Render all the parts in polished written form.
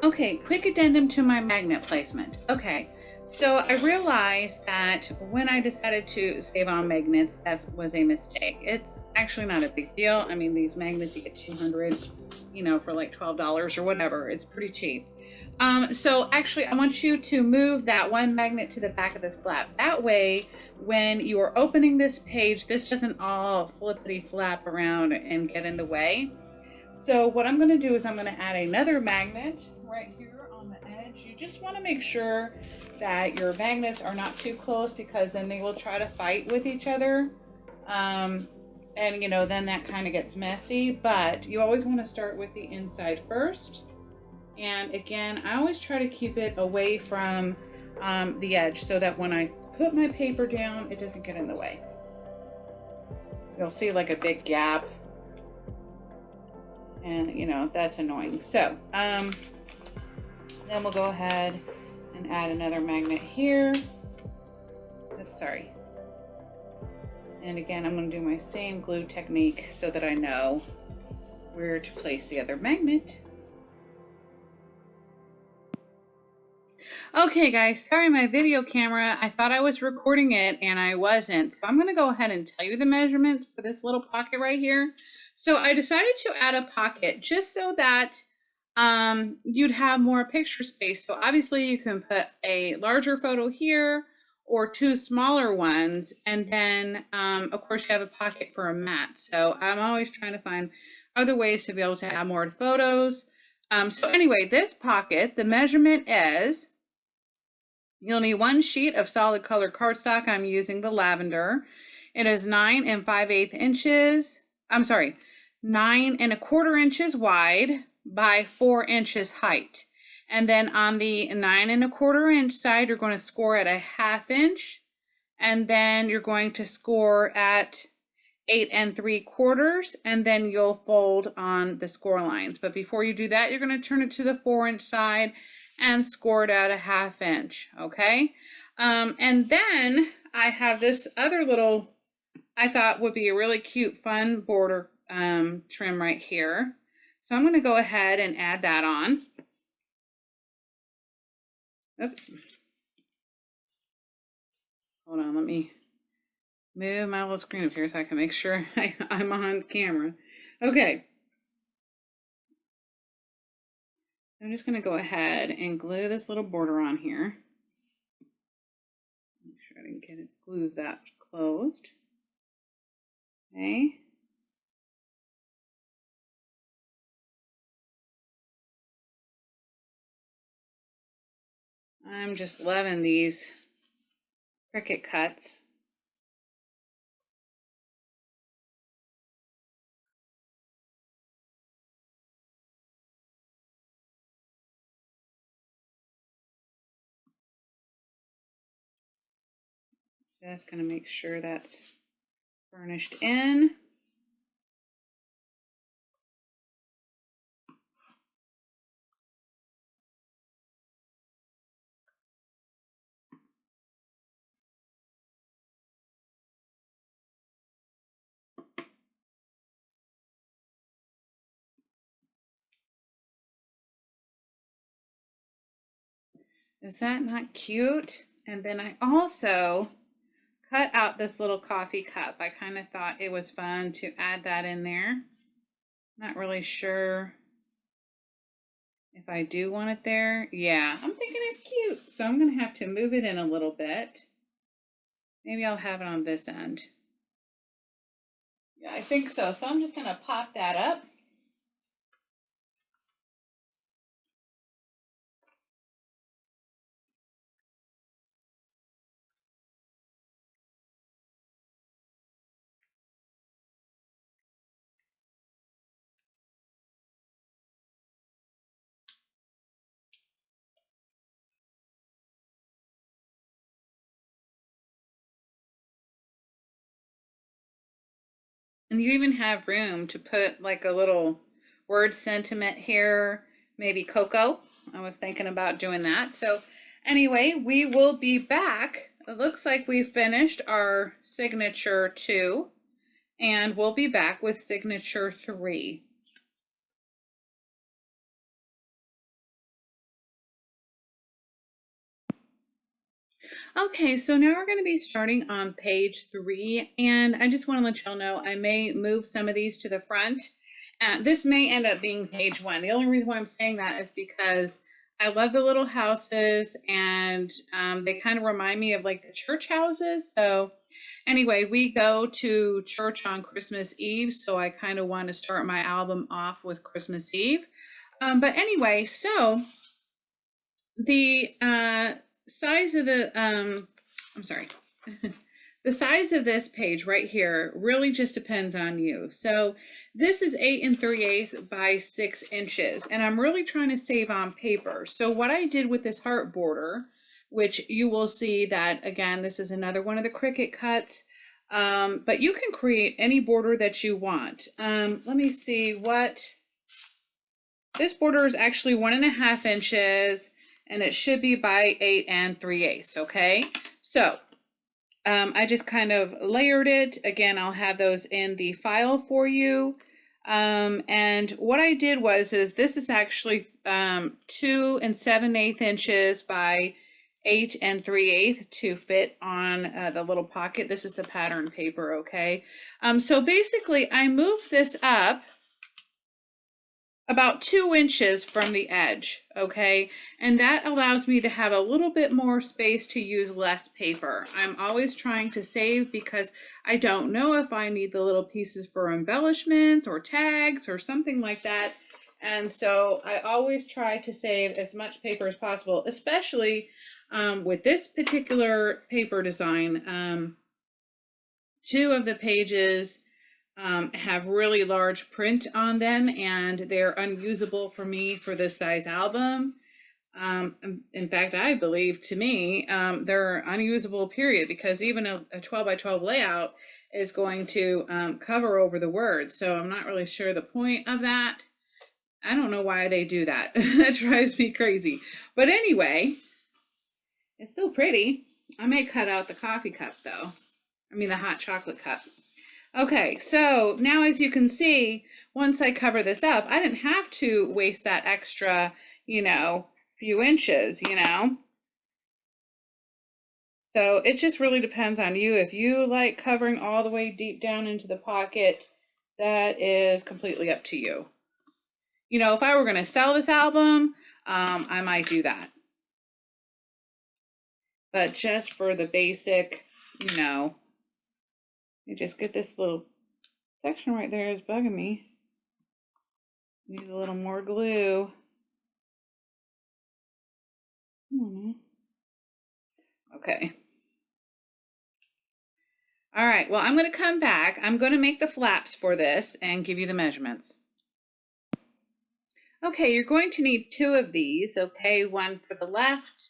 Okay, quick addendum to my magnet placement. Okay, so I realized that when I decided to save on magnets, that was a mistake. It's actually not a big deal. I mean, these magnets, you get 200, for like $12 or whatever. It's pretty cheap. So actually, I want you to move that one magnet to the back of this flap. That way, when you are opening this page, this doesn't all flippity flap around and get in the way. So what I'm going to do is I'm going to add another magnet right here on the edge. You just want to make sure that your magnets are not too close, because then they will try to fight with each other. And then that kind of gets messy, but you always want to start with the inside first. And again, I always try to keep it away from the edge so that when I put my paper down, it doesn't get in the way. You'll see like a big gap. And that's annoying. So then we'll go ahead and add another magnet here. Oops, sorry. And again, I'm going to do my same glue technique so that I know where to place the other magnet. Okay guys, sorry, my video camera, I thought I was recording it and I wasn't. So I'm going to go ahead and tell you the measurements for this little pocket right here. So I decided to add a pocket just so that you'd have more picture space. So obviously you can put a larger photo here or two smaller ones. And then of course you have a pocket for a mat. So I'm always trying to find other ways to be able to add more photos. So anyway, this pocket, the measurement is, you'll need one sheet of solid color cardstock. I'm using the lavender. It is 9 5/8 inches. 9 1/4 inches wide by 4 inches height. And then on the 9 1/4 inch side, you're going to score at a 1/2 inch. And then you're going to score at 8 3/4, and then you'll fold on the score lines. But before you do that, you're going to turn it to the 4 inch side and score it at a 1/2 inch. Okay. And then I have this other little, I thought would be a really cute, fun border trim right here. So I'm going to go ahead and add that on. Oops. Hold on, let me move my little screen up here so I can make sure I'm on camera. Okay. I'm just going to go ahead and glue this little border on here. Make sure I didn't get it glues that closed. Okay. I'm just loving these Cricut cuts. Just going to make sure that's burnished in. Is that not cute? And then I also cut out this little coffee cup. I kind of thought it was fun to add that in there. Not really sure if I do want it there. Yeah, I'm thinking it's cute. So I'm going to have to move it in a little bit. Maybe I'll have it on this end. Yeah, I think so. So I'm just gonna pop that up. And you even have room to put like a little word sentiment here, maybe Coco. I was thinking about doing that. So anyway, we will be back. It looks like we finished our signature 2, and we'll be back with signature 3. Okay, so now we're going to be starting on page 3, and I just want to let y'all know I may move some of these to the front. This may end up being page 1. The only reason why I'm saying that is because I love the little houses, and they kind of remind me of like the church houses. So anyway, we go to church on Christmas Eve, so I kind of want to start my album off with Christmas Eve. But anyway, so the size of the I'm sorry. The size of this page right here really just depends on you. So this is 8 3/8 by 6 inches, and I'm really trying to save on paper. So what I did with this heart border, which you will see that again, this is another one of the Cricut cuts, but you can create any border that you want. Let me see what this border is actually 1.5 inches, and it should be by 8 3/8. Okay, so I just kind of layered it. Again, I'll have those in the file for you. And what I did is this is actually 2 7/8 inches by 8 3/8 to fit on the little pocket. This is the pattern paper, okay? So basically I moved this up about 2 inches from the edge, okay? And that allows me to have a little bit more space to use less paper. I'm always trying to save because I don't know if I need the little pieces for embellishments or tags or something like that. And so I always try to save as much paper as possible, especially with this particular paper design. 2 of the pages have really large print on them, and they're unusable for me for this size album. In fact, I believe to me, they're unusable, period, because even a 12 by 12 layout is going to cover over the words. So I'm not really sure the point of that. I don't know why they do that. That drives me crazy. But anyway, it's still pretty. I may cut out the coffee cup though. I mean the hot chocolate cup. Okay, so now as you can see, once I cover this up, I didn't have to waste that extra, few inches. So it just really depends on you. If you like covering all the way deep down into the pocket, that is completely up to you. If I were going to sell this album, I might do that. But just for the basic, you just get this little section right there is bugging me. Need a little more glue. Okay. All right, well, I'm going to come back. I'm going to make the flaps for this and give you the measurements. Okay, you're going to need 2 of these, okay? One for the left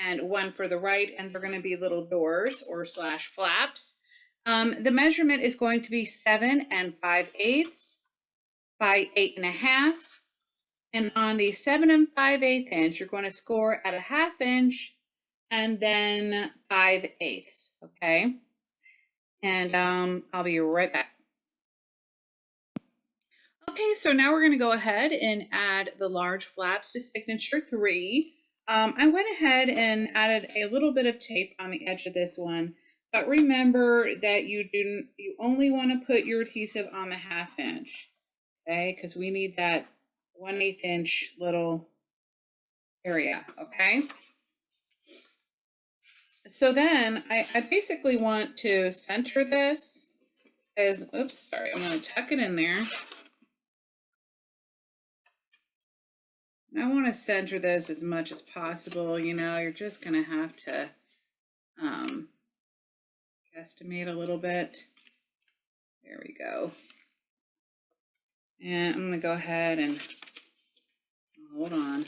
and one for the right, and they're going to be little doors or / flaps. The measurement is going to be 7 5/8 by 8.5. And on the 7 5/8 inch, you're going to score at a 1/2 inch and then 5/8, okay? And I'll be right back. Okay, so now we're going to go ahead and add the large flaps to signature 3. I went ahead and added a little bit of tape on the edge of this one, but remember that you only want to put your adhesive on the 1/2 inch, okay? Because we need that 1/8 inch little area, okay? So then I basically want to center this is, oops, sorry, I'm going to tuck it in there. And I want to center this as much as possible. You know, you're just going to have to guesstimate a little bit. There we go. And I'm going to go ahead and hold on.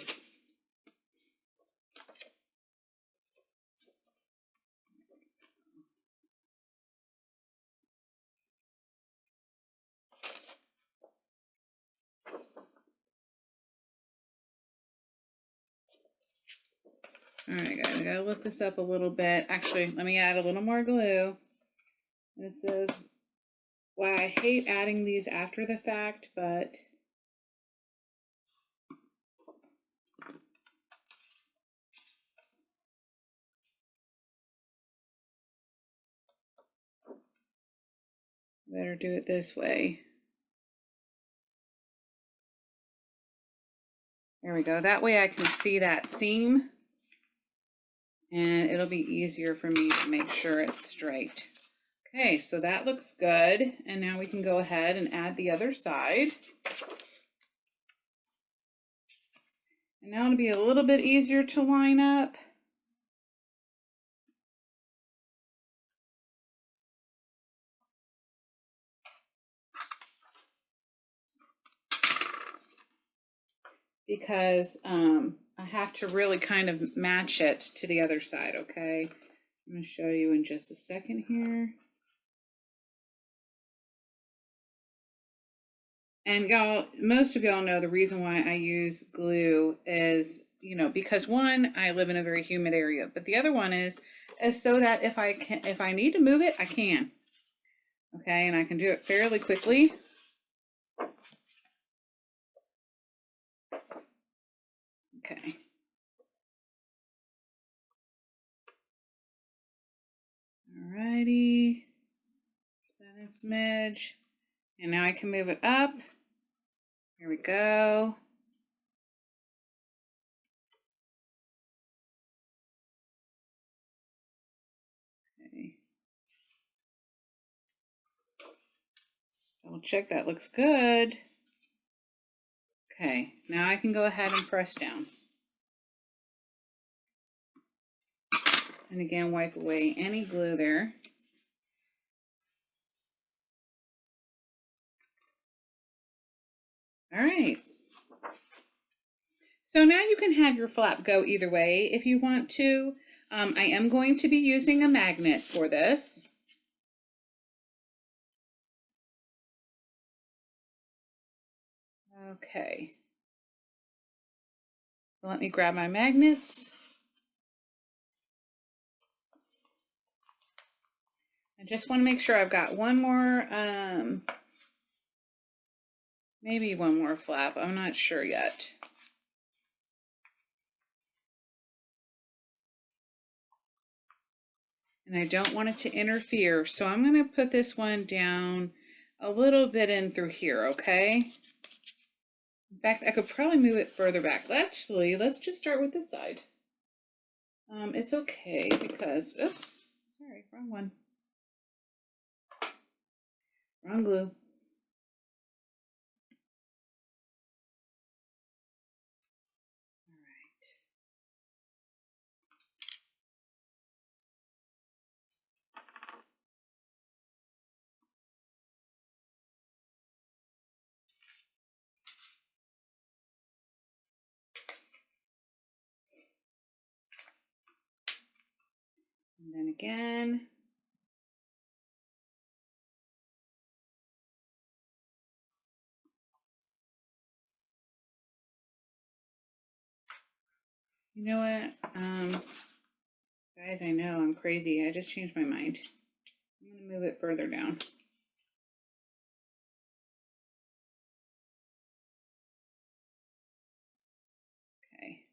All right, guys, I gotta lift this up a little bit. Actually, let me add a little more glue. This is why I hate adding these after the fact, but better do it this way. There we go. That way I can see that seam and it'll be easier for me to make sure it's straight. Okay, so that looks good. And now we can go ahead and add the other side. And now it'll be a little bit easier to line up. Because I have to really kind of match it to the other side, okay? I'm going to show you in just a second here. And y'all, most of y'all know the reason why I use glue is, you know, because one, I live in a very humid area, but the other one is so that if I need to move it, I can. Okay, and I can do it fairly quickly. Okay. Alrighty. Then a smidge. And now I can move it up. Here we go. Okay. Double check that looks good. Okay, now I can go ahead and press down. And again, wipe away any glue there. All right. So now you can have your flap go either way if you want to. I am going to be using a magnet for this. Okay. So let me grab my magnets. I just want to make sure I've got one more, maybe one more flap. I'm not sure yet. And I don't want it to interfere, so I'm going to put this one down a little bit in through here, okay? In fact, I could probably move it further back. Actually, let's just start with this side. It's okay because, oops, sorry, wrong one. Wrong glue. All right. And then again. You know what? Guys, I know I'm crazy. I just changed my mind. I'm going to move it further down. Okay.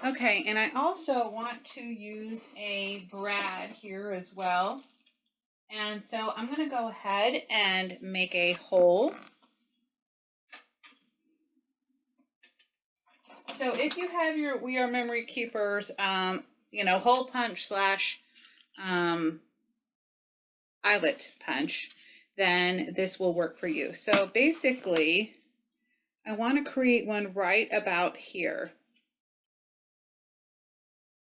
Okay, and I also want to use a brad here as well. And so I'm going to go ahead and make a hole. So if you have your We Are Memory Keepers, hole punch slash eyelet punch, then this will work for you. So basically, I want to create one right about here.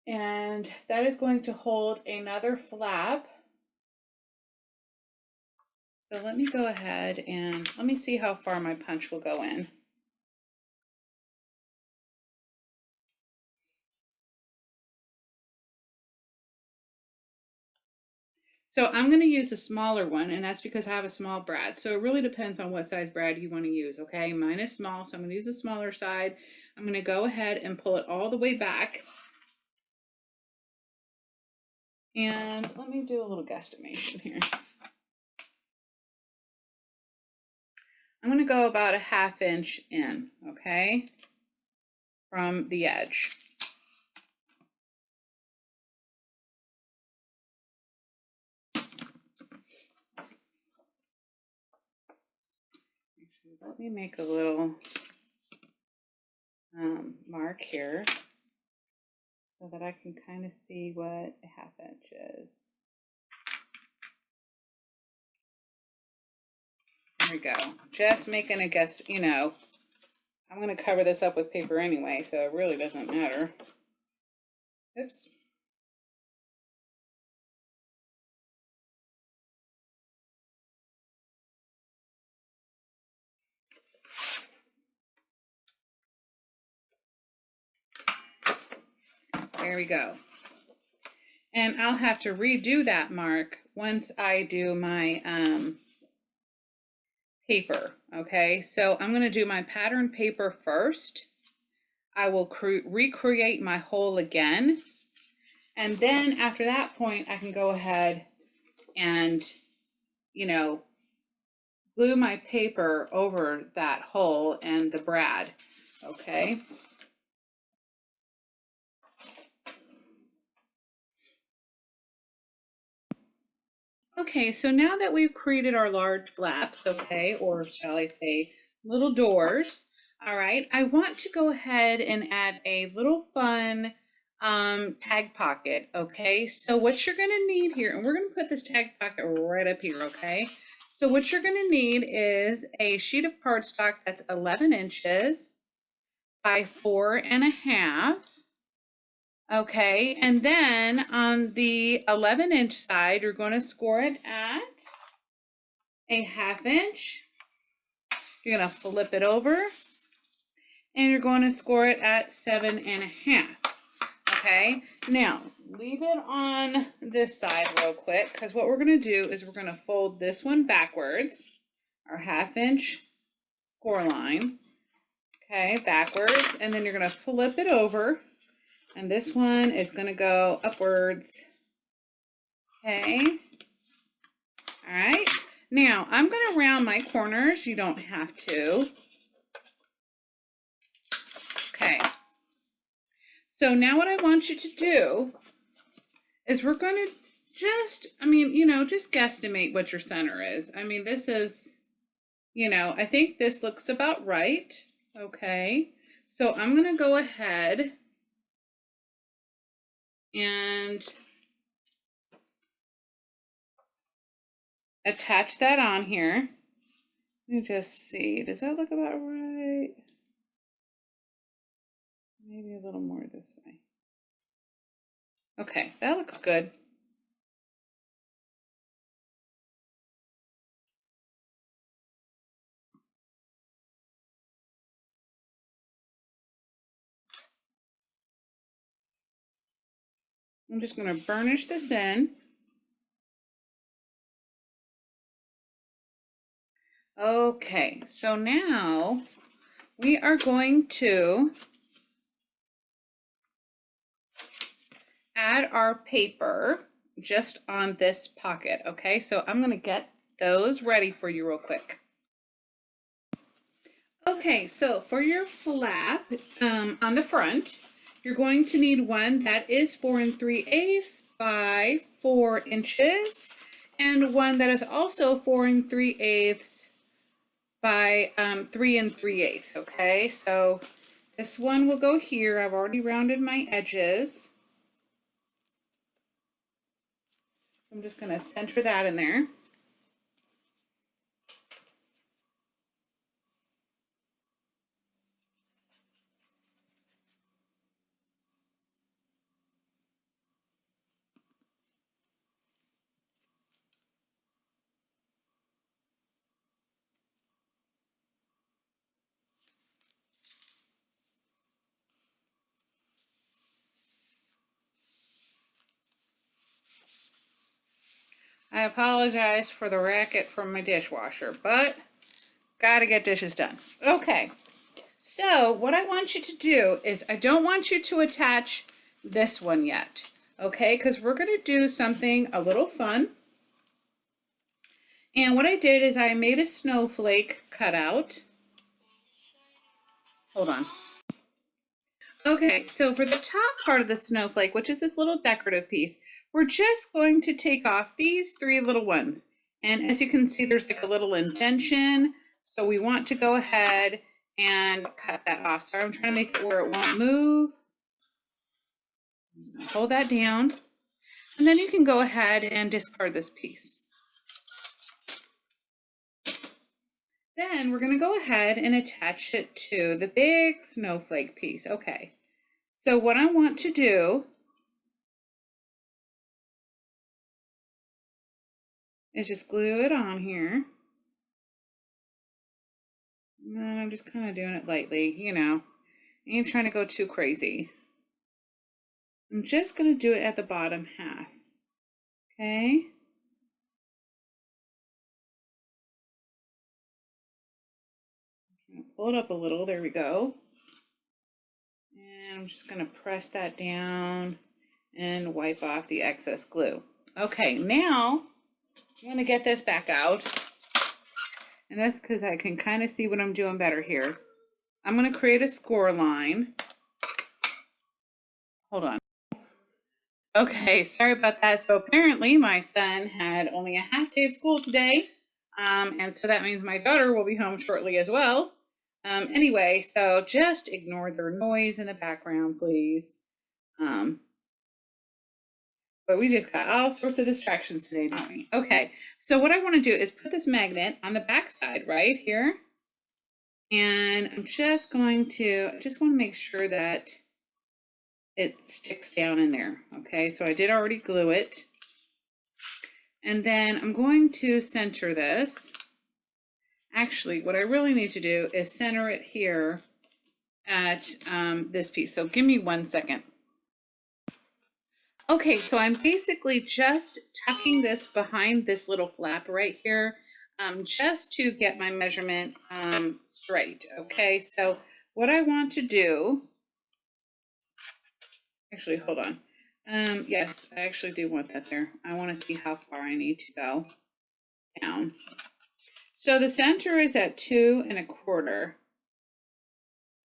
And that is going to hold another flap. So let me go ahead and let me see how far my punch will go in. So I'm going to use a smaller one, and that's because I have a small brad. So it really depends on what size brad you want to use, okay? Mine is small, so I'm going to use the smaller side. I'm going to go ahead and pull it all the way back. And let me do a little guesstimation here. I'm going to go about a 1/2 inch in, okay, from the edge. Let me make a little mark here so that I can kind of see what a 1/2 inch is. There we go. Just making a guess, I'm going to cover this up with paper anyway, so it really doesn't matter. Oops. There we go. And I'll have to redo that mark once I do my paper, okay? So I'm going to do my pattern paper first. I will recreate my hole again. And then after that point, I can go ahead and, glue my paper over that hole and the brad, okay? Okay, so now that we've created our large flaps, okay, or shall I say little doors, all right, I want to go ahead and add a little fun tag pocket, okay? So what you're gonna need here, and we're gonna put this tag pocket right up here, okay? So what you're gonna need is a sheet of cardstock that's 11 inches by 4.5. Okay, and then on the 11-inch side, you're going to score it at a 1/2 inch. You're going to flip it over, and you're going to score it at 7.5. Okay, now leave it on this side real quick, because what we're going to do is we're going to fold this one backwards, our 1/2 inch score line, okay, backwards, and then you're going to flip it over. And this one is going to go upwards. Okay. All right. Now I'm going to round my corners. You don't have to. Okay. So now what I want you to do is we're going to just guesstimate what your center is. I mean, this is, I think this looks about right. Okay. So I'm going to go ahead and attach that on here. Let me just see. Does that look about right? Maybe a little more this way. Okay, that looks good. I'm just going to burnish this in. Okay, so now we are going to add our paper just on this pocket. Okay, so I'm going to get those ready for you real quick. Okay, so for your flap on the front, You're going to need one that is 4 3/8 by 4 inches, and one that is also 4 3/8 by 3 3/8. Okay, so this one will go here. I've already rounded my edges. I'm just going to center that in there. I apologize for the racket from my dishwasher, but gotta get dishes done. Okay, so what I want you to do is I don't want you to attach this one yet, okay? Because we're gonna do something a little fun. And what I did is I made a snowflake cutout. Hold on. Okay, so for the top part of the snowflake, which is this little decorative piece, we're just going to take off these 3 little ones. And as you can see, there's like a little indentation. So we want to go ahead and cut that off. So I'm trying to make it where it won't move. I'm just gonna hold that down. And then you can go ahead and discard this piece. Then we're gonna go ahead and attach it to the big snowflake piece. Okay, so what I want to do is just glue it on here. And I'm just kind of doing it lightly, you know. I ain't trying to go too crazy. I'm just going to do it at the bottom half. Okay. Pull it up a little. There we go. And I'm just going to press that down and wipe off the excess glue. Okay, now I'm going to get this back out. And that's because I can kind of see what I'm doing better here. I'm going to create a score line. Hold on. Okay, sorry about that. So apparently my son had only a half day of school today. And so that means my daughter will be home shortly as well. Anyway, so just ignore the noise in the background, please. But we just got all sorts of distractions today, don't we? Okay, so what I want to do is put this magnet on the back side right here. And I'm just going to, I just want to make sure that it sticks down in there. Okay, so I did already glue it. And then I'm going to center this. Actually, what I really need to do is center it here at this piece. So give me 1 second. Okay, so I'm basically just tucking this behind this little flap right here, just to get my measurement straight. Okay, so what I want to do, actually, hold on. Yes, I actually do want that there. I want to see how far I need to go down. So the center is at 2 1/4.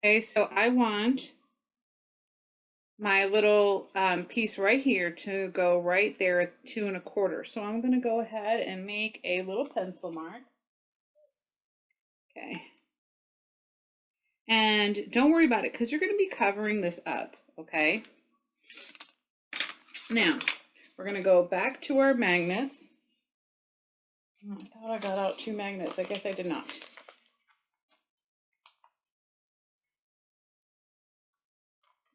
Okay, so I want my little piece right here to go right there at 2 1/4. So I'm going to go ahead and make a little pencil mark. Okay. And don't worry about it because you're going to be covering this up. Okay. Now we're going to go back to our magnets. I thought I got out 2 magnets. I guess I did not.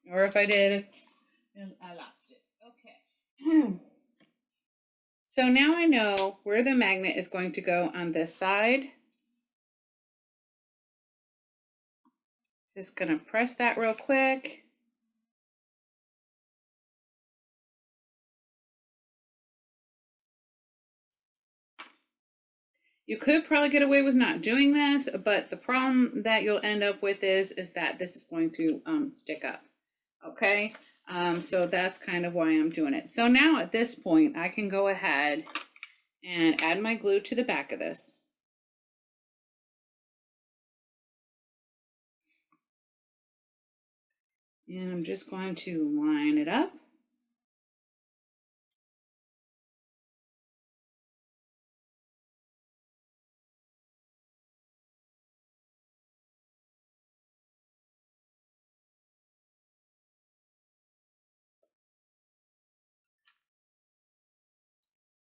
Or if I did, I lost it. Okay. So now I know where the magnet is going to go on this side. Just gonna press that real quick. You could probably get away with not doing this, but the problem that you'll end up with is that this is going to stick up. Okay, so that's kind of why I'm doing it. So now at this point, I can go ahead and add my glue to the back of this. And I'm just going to line it up.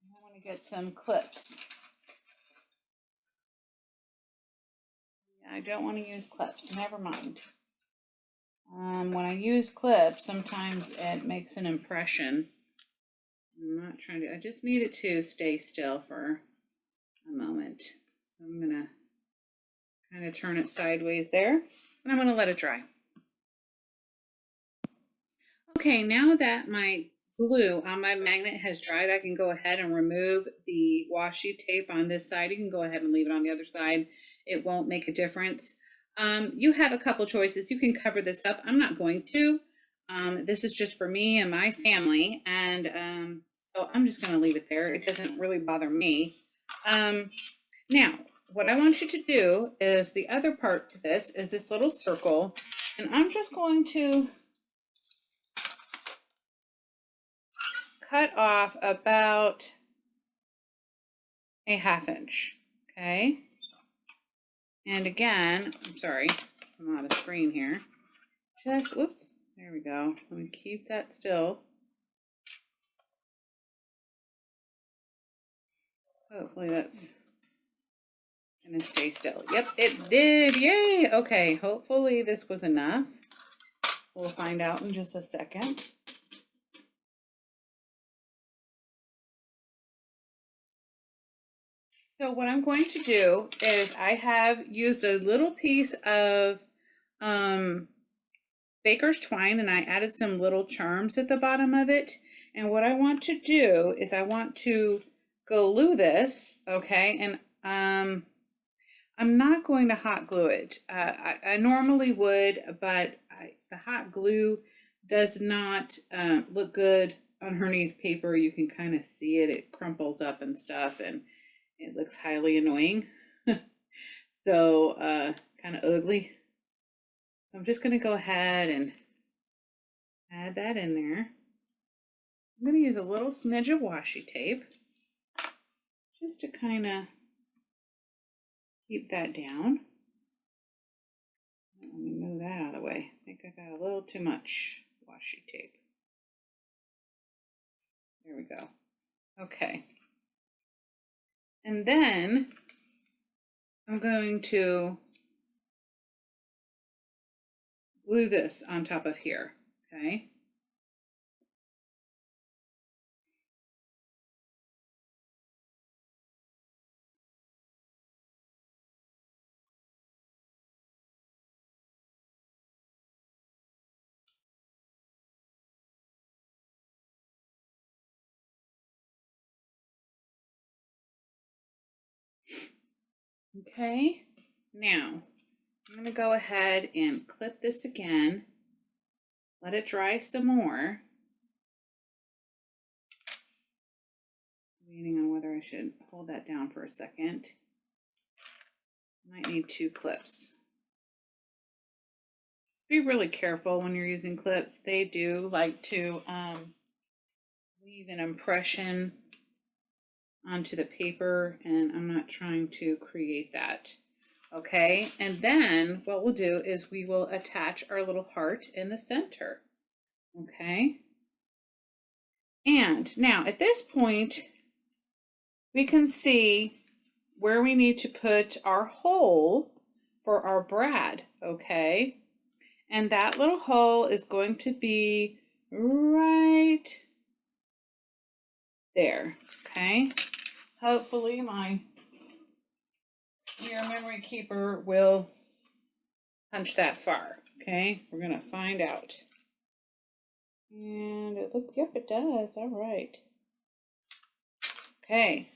I want to get some clips. I don't want to use clips, never mind. When I use clips, sometimes it makes an impression. I'm not trying to, I just need it to stay still for a moment. So I'm gonna kind of turn it sideways there, and I'm gonna let it dry. Okay, now that my glue on my magnet has dried, I can go ahead and remove the washi tape on this side. You can go ahead and leave it on the other side. It won't make a difference. You have a couple choices. You can cover this up. I'm not going to. This is just for me and my family, and so I'm just going to leave it there. It doesn't really bother me. Now, what I want you to do is the other part to this is this little circle, and I'm just going to cut off about a 1/2 inch, okay? And again, I'm sorry, I'm on a screen here. Just, whoops, there we go. Let me keep that still. Hopefully that's gonna stay still. Yep, it did, yay! Okay, hopefully this was enough. We'll find out in just a second. So what I'm going to do is I have used a little piece of baker's twine, and I added some little charms at the bottom of it. And what I want to do is I want to glue this, okay? And I'm not going to hot glue it. I normally would, but the hot glue does not look good underneath paper. You can kind of see it. It crumples up and stuff, and it looks highly annoying. So kind of ugly. So I'm just going to go ahead and add that in there. I'm going to use a little smidge of washi tape just to kind of keep that down. Let me move that out of the way. I think I got a little too much washi tape. There we go. Okay. And then I'm going to glue this on top of here, okay? Okay, now I'm going to go ahead and clip this again, let it dry some more. Waiting on whether I should hold that down for a second. Might need 2 clips. Just be really careful when you're using clips. They do like to leave an impression onto the paper, and I'm not trying to create that. Okay, and then what we'll do is we will attach our little heart in the center. Okay, and now at this point we can see where we need to put our hole for our brad. Okay, and that little hole is going to be right there. Okay, hopefully your memory keeper will punch that far. Okay, we're gonna find out. And it looks, yep, it does. All right. Okay.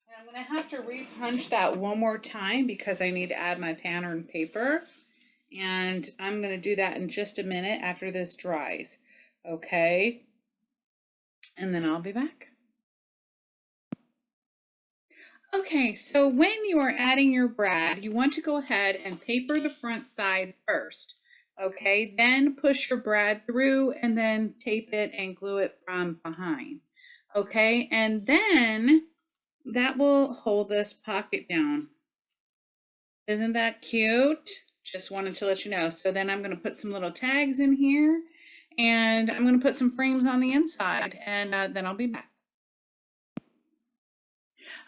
And I'm gonna have to re-punch that one more time because I need to add my pattern paper. And I'm gonna do that in just a minute after this dries. Okay. And then I'll be back. Okay, so when you are adding your brad, you want to go ahead and paper the front side first. Okay, then push your brad through and then tape it and glue it from behind. Okay, and then that will hold this pocket down. Isn't that cute? Just wanted to let you know. So then I'm going to put some little tags in here, and I'm going to put some frames on the inside, and then I'll be back.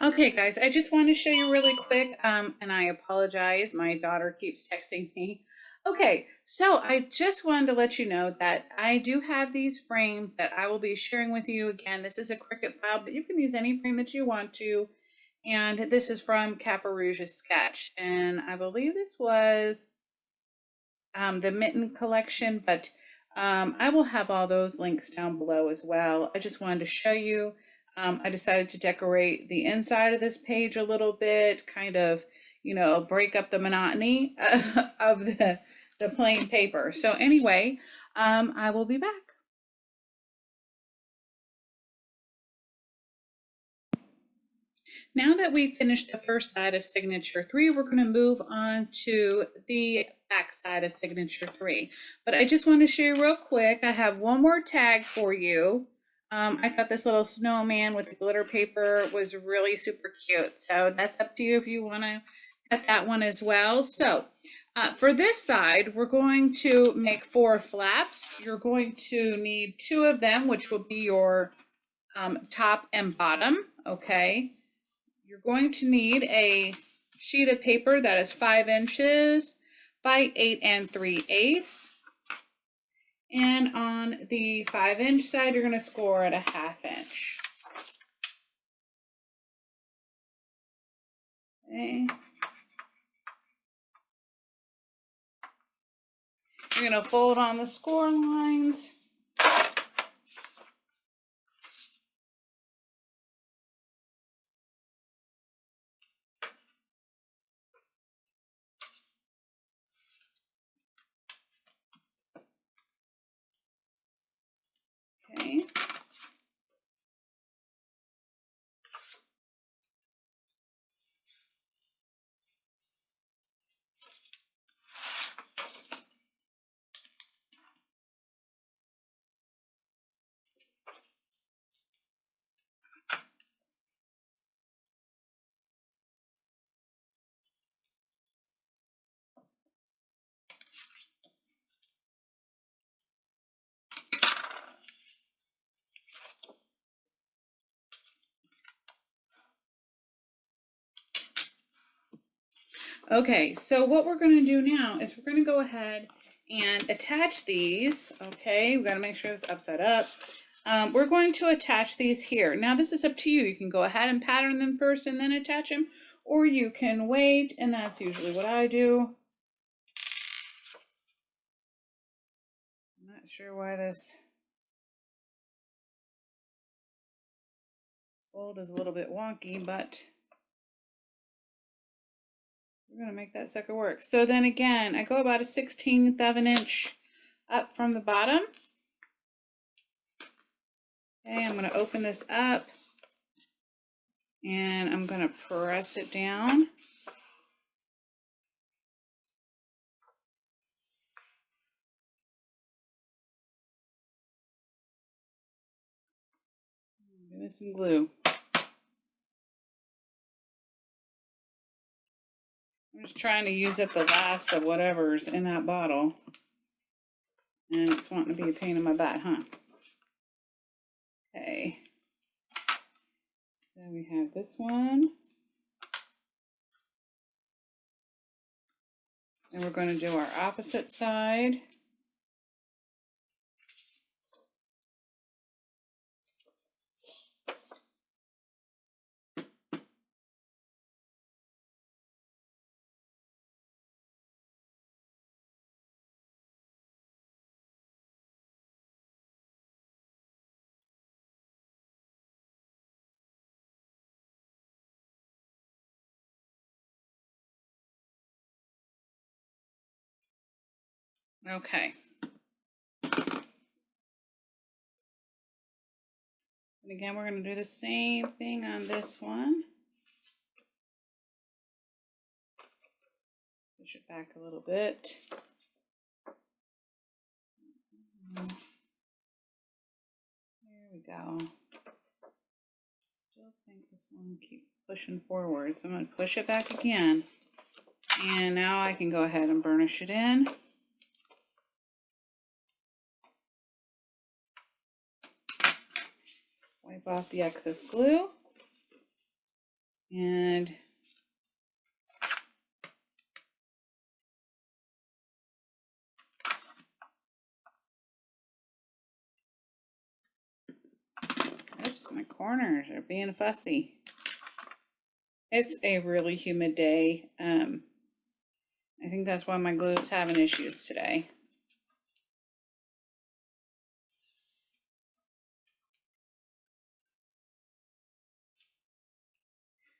Okay, guys, I just want to show you really quick, and I apologize. My daughter keeps texting me. Okay, so I just wanted to let you know that I do have these frames that I will be sharing with you. Again, this is a Cricut file, but you can use any frame that you want to. And this is from Caparouge's Sketch. And I believe this was the mitten collection, but I will have all those links down below as well. I just wanted to show you. I decided to decorate the inside of this page a little bit, kind of, you know, break up the monotony of the plain paper. So anyway, I will be back. Now that we've finished the first side of signature 3, we're going to move on to the back side of signature 3. But I just want to show you real quick, I have one more tag for you. I thought this little snowman with the glitter paper was really super cute. So that's up to you if you want to cut that one as well. So for this side, we're going to make 4 flaps. You're going to need 2 of them, which will be your top and bottom, okay? You're going to need a sheet of paper that is 5 inches by 8 3/8. And on the 5-inch side, you're going to score at a 1/2 inch. Okay. You're going to fold on the score lines. Okay. Okay, so what we're going to do now is we're going to go ahead and attach these. Okay, we got to make sure it's upside up. We're going to attach these here. Now this is up to you. You can go ahead and pattern them first and then attach them, or you can wait, and that's usually what I do. I'm not sure why this fold is a little bit wonky, but we're going to make that sucker work. So then again, I go about a 1/16 of an inch up from the bottom. Okay, I'm going to open this up and I'm going to press it down. Give it some glue. I'm just trying to use up the last of whatever's in that bottle. And it's wanting to be a pain in my butt, huh? Okay. So we have this one. And we're going to do our opposite side. Okay. And again, we're going to do the same thing on this one. Push it back a little bit. we go. Still think this one keeps pushing forward, so I'm going to push it back again. And now I can go ahead and burnish it in. Wipe off the excess glue. And oops, my corners are being fussy. It's a really humid day. I think that's why my glue is having issues today.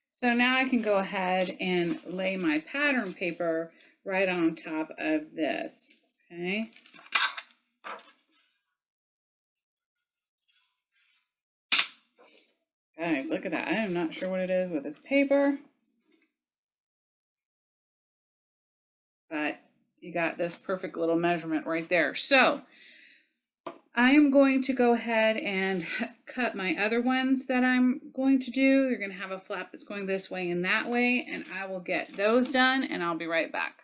So now I can go ahead and lay my pattern paper right on top of this, okay? Guys, look at that. I am not sure what it is with this paper, but you got this perfect little measurement right there. So I am going to go ahead and cut my other ones that I'm going to do. They're going to have a flap that's going this way and that way, and I will get those done and I'll be right back.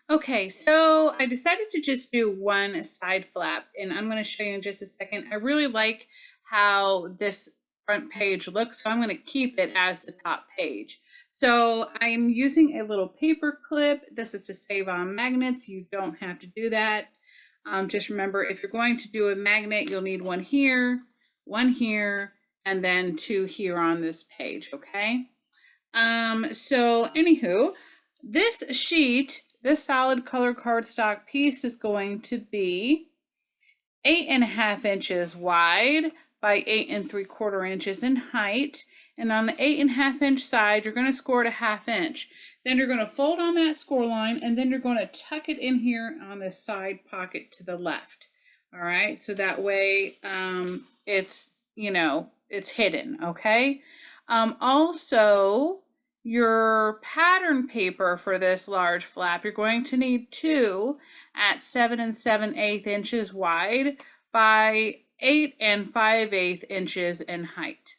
Okay, so I decided to just do one side flap, and I'm going to show you in just a second. I really like how this front page looks, so I'm going to keep it as the top page. So I'm using a little paper clip. This is to save on magnets. You don't have to do that. Just remember, if you're going to do a magnet, you'll need one here, and then two here on this page, okay? So anywho, this sheet, this solid color cardstock piece is going to be 8.5 inches wide by 8 3/4 inches in height. And on the 8.5 inch side, you're going to score it 1/2 inch. Then you're going to fold on that score line, and then you're going to tuck it in here on the side pocket to the left. All right, so that way it's, you know, it's hidden, okay? Also, your pattern paper for this large flap, you're going to need 2 at 7 7/8 inches wide by 8 5/8 inches in height.